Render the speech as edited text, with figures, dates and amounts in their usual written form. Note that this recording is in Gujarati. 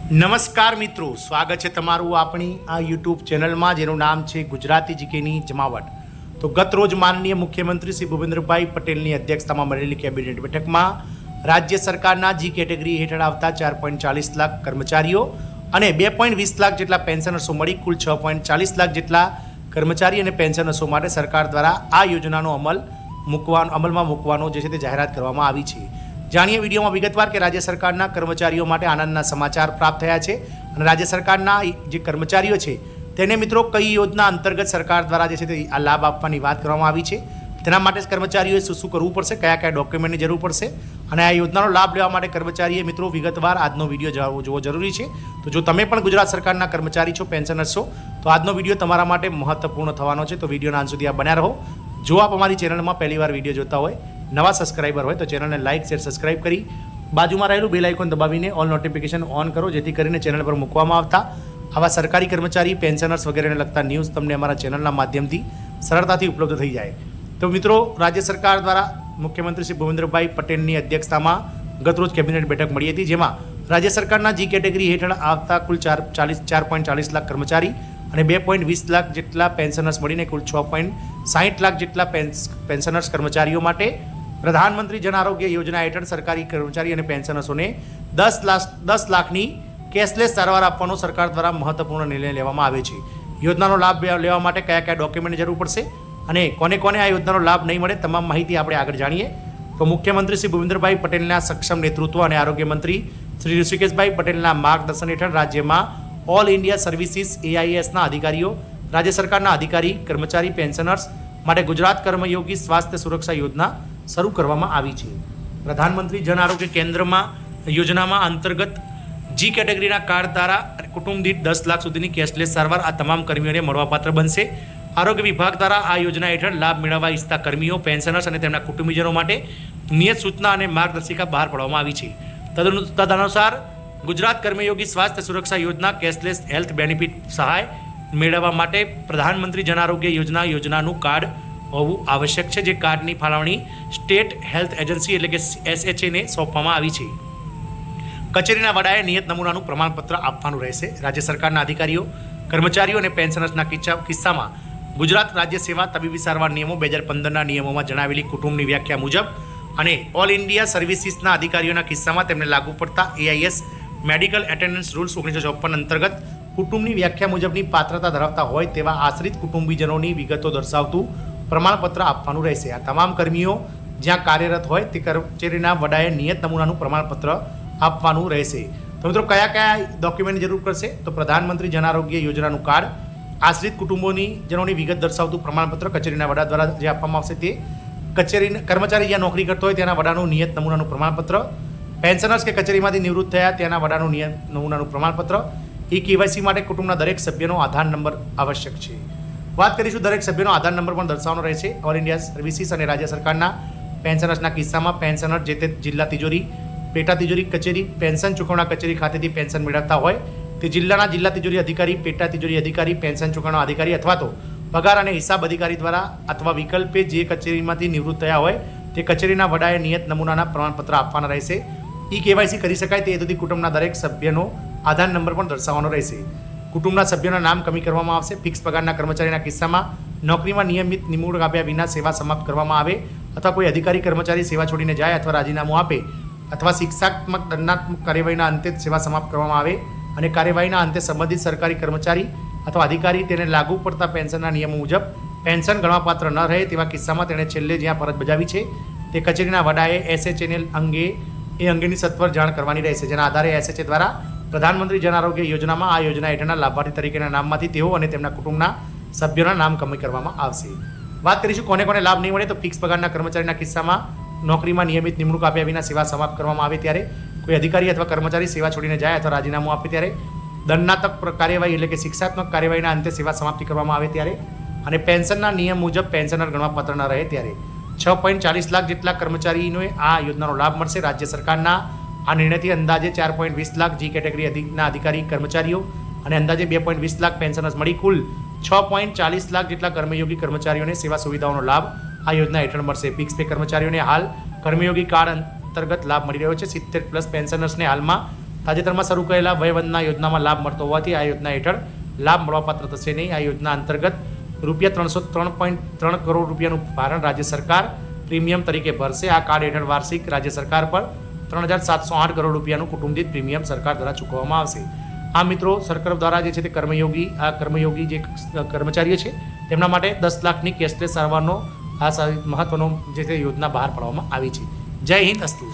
નમસ્કાર મિત્રો, સ્વાગત છે તમારું આપણી આ યુટ્યુબ ચેનલમાં જેનું નામ છે ગુજરાતી જીકેની જમાવટ। તો ગત રોજ માનનીય મુખ્યમંત્રી શ્રી ભૂપેન્દ્રભાઈ પટેલની અધ્યક્ષતામાં મળેલી કેબિનેટ બેઠકમાં રાજ્ય સરકારના જી કેટેગરી હેઠળ આવતા 4.40 લાખ કર્મચારીઓ અને 2.20 લાખ જેટલા પેન્શનર્સો મળી કુલ 6.40 લાખ જેટલા કર્મચારી અને પેન્શનર્સો માટે સરકાર દ્વારા આ યોજનાનો અમલમાં મૂકવાનો જે છે તે જાહેરાત કરવામાં આવી છે। જાણીએ વિડીયોમાં વિગતવાર કે રાજ્ય સરકારના કર્મચારીઓ માટે આનંદના સમાચાર પ્રાપ્ત થયા છે અને રાજ્ય સરકારના જે કર્મચારીઓ છે તેને મિત્રો કઈ યોજના અંતર્ગત સરકાર દ્વારા જે છે તે આ લાભ આપવાની વાત કરવામાં આવી છે, તેના માટે કર્મચારીઓએ શું કરવું પડશે, કયા કયા ડોક્યુમેન્ટની જરૂર પડશે અને આ યોજનાનો લાભ લેવા માટે કર્મચારીએ મિત્રો વિગતવાર આજનો વિડીયો જોવો જરૂરી છે। તો જો તમે પણ ગુજરાત સરકારના કર્મચારી છો, પેન્શનર્સ છો, તો આજનો વિડીયો તમારા માટે મહત્વપૂર્ણ થવાનો છે। તો વિડીયોના અંત સુધી આ બન્યા રહો। જો આપ અમારી ચેનલમાં પહેલીવાર વિડીયો જોતા હોય, નવા સબસ્ક્રાઈબર હોય તો ચેનલને લાઇક શેર સબસ્ક્રાઈબ કરી બાજુમાં રહેલું બેલ આઇકોન દબાવીને ઓલ નોટિફિકેશન ઓન કરો, જેથી કરીને ચેનલ પર મૂકવામાં આવતા આવા સરકારી કર્મચારી, પેન્શનર્સ વગેરેને લગતા ન્યૂઝ તમને અમારા ચેનલના માધ્યમથી સરળતાથી ઉપલબ્ધ થઈ જાય। તો મિત્રો, રાજ્ય સરકાર દ્વારા મુખ્યમંત્રી શ્રી ભૂપેન્દ્રભાઈ પટેલની અધ્યક્ષતામાં ગતરોજ કેબિનેટ બેઠક મળી હતી, જેમાં રાજ્ય સરકારના જી કેટેગરી હેઠળ આવતા કુલ 4.40 લાખ કર્મચારી અને 2.20 લાખ જેટલા પેન્શનર્સ મળીને કુલ 6.60 લાખ જેટલા પેન્શનર્સ કર્મચારીઓ માટે પ્રધાનમંત્રી જન આરોગ્ય યોજના હેઠળ સરકારી કર્મચારી અને પેન્શનર્સોને 10 લાખની કેશલેસ સારવાર આપવાનો સરકાર દ્વારા મહત્વપૂર્ણ નિર્ણય લેવામાં આવે છે। યોજનાનો લાભ લેવા માટે કયા કયા ડોક્યુમેન્ટની જરૂર પડશે અને કોને કોને આ યોજનાનો લાભ નહીં મળે, તમામ માહિતી આપણે આગળ જાણીએ। તો મુખ્યમંત્રી શ્રી ભૂપેન્દ્રભાઈ પટેલના સક્ષમ નેતૃત્વ અને આરોગ્ય મંત્રી શ્રી ઋષિકેશભાઈ પટેલના માર્ગદર્શન હેઠળ રાજ્યમાં ઓલ ઇન્ડિયા સર્વિસીસ AISના અધિકારીઓ, રાજ્ય સરકારના અધિકારી, કર્મચારી, પેન્શનર્સ માટે ગુજરાત કર્મયોગી સ્વાસ્થ્ય સુરક્ષા યોજના શરૂ કરવામાં આવી છે। પ્રધાનમંત્રી જન આરોગ્ય કેન્દ્રમાં યોજનામાં અંતર્ગત જી કેટેગરીના કાર્ડ દ્વારા કુટુંબ દીઠ 10 લાખ સુધીની કેશલેસ સારવાર આ તમામ કર્મીઓને મળવાપાત્ર બનશે। આરોગ્ય વિભાગ દ્વારા આ યોજના હેઠળ લાભ મેળવવા ઈચ્છતા કર્મીઓ, પેન્શનર્સ અને તેમના કુટુંબીજનો માટે નિયત સૂચના અને માર્ગદર્શિકા બહાર પાડવામાં આવી છે। તદનુસાર ગુજરાત કર્મયોગી સ્વાસ્થ્ય સુરક્ષા યોજના કેશલેસ હેલ્થ બેનિફિટ સહાય મેળવવા માટે પ્રધાનમંત્રી જન આરોગ્ય યોજનાનું કાર્ડ હોવું આવશ્યક છે, જે કાર્ડની ફાળવણી સ્ટેટ હેલ્થ એજન્સી એટલે કે SHA ને સોંપવામાં આવી છે। કચેરીના વડાએ નિયત નમૂનાનું પ્રમાણપત્ર આપવાનું રહેશે। રાજ્ય સરકારના અધિકારીઓ, કર્મચારીઓ અને પેન્શનર્સના કિસ્સામાં ગુજરાત રાજ્ય સેવા તબીબી સારવાર નિયમો 2015ના નિયમોમાં જણાવેલી કુટુંબની વ્યાખ્યા મુજબ અને ઓલ ઇન્ડિયા સર્વિસીસના અધિકારીઓના કિસ્સામાં તેમને લાગુ પડતા AIS મેડિકલ એટેન્ડન્સ રૂલ્સ 1954 અંતર્ગત કુટુંબની વ્યાખ્યા મુજબની પાત્રતા ધરાવતા હોય તેવા આશ્રિત કુટુંબીજનોની વિગતો દર્શાવતું પ્રમાણપત્ર આપવાનું રહેશે। આ તમામ કર્મીઓ જ્યાં કાર્યરત હોય તે કચેરીના વડાએ નિયત નમૂનાનું પ્રમાણપત્ર આપવાનું રહેશે। તો મિત્રો, કયા કયા ડોક્યુમેન્ટની જરૂર પડશે? તો પ્રધાનમંત્રી જન આરોગ્ય યોજનાનું કાર્ડ, આશ્રિત કુટુંબોની વિગત દર્શાવતું પ્રમાણપત્ર કચેરીના વડા દ્વારા જે આપવામાં આવશે તે, કર્મચારી જ્યાં નોકરી કરતો હોય તેના વડાનું નિયત નમૂનાનું પ્રમાણપત્ર, પેન્શનર્સ કે કચેરીમાંથી નિવૃત્ત થયા તેના વડાનું નિયત નમૂનાનું પ્રમાણપત્ર, KYC માટે કુટુંબના દરેક સભ્યનો આધાર નંબર આવશ્યક છે। વાત કરીશું દરેક સભ્યનો આધાર નંબર પણ દર્શાવવાનો રહેશે। ઓલ ઇન્ડિયા સર્વિસીસ અને રાજ્ય સરકારના પેન્શનર્સના કિસ્સામાં પેન્શનર જે તે જિલ્લા તિજોરી, પેટા તિજોરી કચેરી, પેન્શન ચૂકવણા કચેરી ખાતેથી પેન્શન મેળવતા હોય તે જિલ્લાના જિલ્લા તિજોરી અધિકારી, પેટા તિજોરી અધિકારી, પેન્શન ચૂકવણા અધિકારી અથવા તો પગાર અને હિસાબ અધિકારી દ્વારા અથવા વિકલ્પે જે કચેરીમાંથી નિવૃત્ત થયા હોય તે કચેરીના વડાએ નિયત નમૂનાના પ્રમાણપત્ર આપવાના રહેશે। KYC કરી શકાય તે હેતુથી કુટુંબના દરેક સભ્યનો આધાર નંબર પણ દર્શાવવાનો રહેશે। કુટુંબના સભ્યોના નામ કમી કરવામાં આવશે। ફિક્સ પગારના કર્મચારીના કિસ્સામાં નોકરીમાં નિયમિત નિમણૂક આપ્યા વિના સેવા સમાપ્ત કરવામાં આવે અથવા કોઈ અધિકારી કર્મચારી સેવા છોડીને જાય અથવા રાજીનામું આપે અથવા શિક્ષાત્મક દંડાત્મક કાર્યવાહીના અંતે સેવા સમાપ્ત કરવામાં આવે અને કાર્યવાહીના અંતે સંબંધિત સરકારી કર્મચારી અથવા અધિકારી તેને લાગુ પડતા પેન્શનના નિયમો મુજબ પેન્શન ગણવાપાત્ર ન રહે તેવા કિસ્સામાં તેણે છેલ્લે જ્યાં ફરજ બજાવી છે તે કચેરીના વડાએ SHA અંગેની સત્વર જાણ કરવાની રહેશે, જેના આધારે SHA દ્વારા પ્રધાનમંત્રી જન આરોગ્ય યોજનામાં આ યોજના હેઠળના લાભાર્થી તરીકેના નામમાંથી તેઓ અને તેમના કુટુંબના સભ્યોના નામ કમી કરવામાં આવશે। વાત કરીશું કોને કોને લાભ નહીં મળે, તો ફિક્સ પગારના કર્મચારીના કિસ્સામાં નોકરીમાં નિયમિત નિમણૂક આપ્યા વિના સેવા સમાપ્ત કરવામાં આવે ત્યારે, કોઈ અધિકારી અથવા કર્મચારી સેવા છોડીને જાય અથવા રાજીનામું આપે ત્યારે, દંડાત્મક કાર્યવાહી એટલે કે શિક્ષાત્મક કાર્યવાહીના અંતે સેવા સમાપ્તિ કરવામાં આવે ત્યારે અને પેન્શનના નિયમ મુજબ પેન્શનર ગણવાપાત્ર ન રહે ત્યારે 6.40 લાખ જેટલા કર્મચારીઓને આ યોજનાનો લાભ મળશે। રાજ્ય સરકારના આ નિર્ણયથી અંદાજે 4.20 લાખ જી કેટેગરીના અધિકારી, કર્મચારીઓ અને અંદાજે 2.20 લાખ પેન્શનર્સ મળી કુલ 6.40 લાખ જેટલા કર્મયોગી કર્મચારીઓને સેવા સુવિધાઓનો લાભ આ યોજના હેઠળ મળશે। ફિક્સ પે કર્મચારીઓને હાલ કર્મયોગી કાર્ડ અંતર્ગત લાભ મળી રહ્યો છે। 70+ પેન્શનર્સને હાલમાં તાજેતરમાં શરૂ કરેલા વયવંદના યોજનામાં લાભ મળતો હોવાથી આ યોજના હેઠળ લાભ મળવાપાત્ર થશે નહીં. આ યોજના અંતર્ગત ₹303.3 કરોડ રૂપિયાનું ભારણ રાજ્ય સરકાર પ્રીમિયમ તરીકે ભરશે. આ કાર્ડ હેઠળ વાર્ષિક રાજ્ય સરકાર પર 3,708 કરોડ રૂપિયાનું કુટુંબદીઠ પ્રીમિયમ સરકાર દ્વારા ચૂકવવામાં આવશે. આ મિત્રો સરકાર દ્વારા જે છે તે કર્મયોગી જે કર્મચારીઓ છે તેમના માટે 10 લાખની કેશલેસ સારવારનો આ મહત્વનો જે છે યોજના બહાર પાડવામાં આવી છે. જય હિન્દ, અસ્તુ.